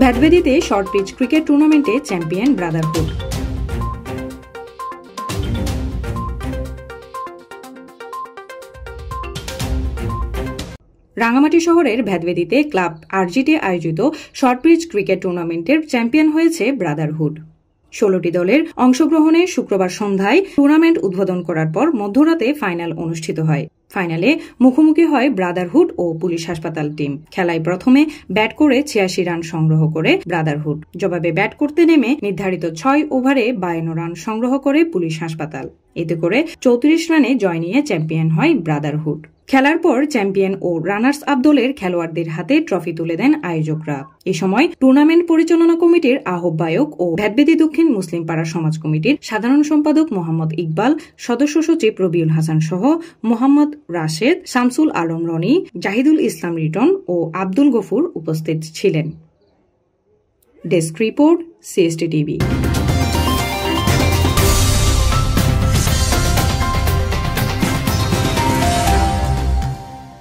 ভ্যাদবেদিতে short pitch cricket টুর্নামেন্টে champion Brotherhood. Rangamati শহরের ভ্যাদবেদিতে club আরজিতে আয়োজিত শর্ট পিচ ক্রিকেট টুর্নামেন্টের চ্যাম্পিয়ন হয়েছে ব্রাদারহুড। 16টি দলের অংশগ্রহণে শুক্রবার সন্ধ্যায় টুর্নামেন্ট উদ্বোধন করার পর মধ্যরাতে ফাইনাল অনুষ্ঠিত হয়। ফাইনালে মুখোমুখি হয় ব্রাদারহুড ও পুলিশ হাসপাতাল টিম। খেলায় প্রথমে ব্যাট করে 86 রান সংগ্রহ করে ব্রাদারহুড। জবাবে ব্যাট করতে নেমে নির্ধারিত 6 ওভারে 52 রান সংগ্রহ করে পুলিশ হাসপাতাল। এতে করে 34 রানে জয় নিয়ে চ্যাম্পিয়ন হয় ব্রাদারহুড। খেলার পর চ্যাম্পিয়ন ও রানার্স আপ দলের খেলোয়াড়দের হাতে ট্রফি তুলে দেন আয়োজকরা। এ সময় টুর্নামেন্ট পরিচালনা কমিটির আহ্বায়ক ও ভ্যাদবেদি দক্ষিণ মুসলিম পাড়া সমাজ কমিটির সাধারণ সম্পাদক মোহাম্মদ ইকবাল, সদস্য সচিব রবিউল হাসান সহ মোহাম্মদ রাশেদ, শামসুল আলম রনি, জাহিদুল ইসলাম রিটন ও আব্দুল গফুর উপস্থিত ছিলেন। Desk report, CST TV.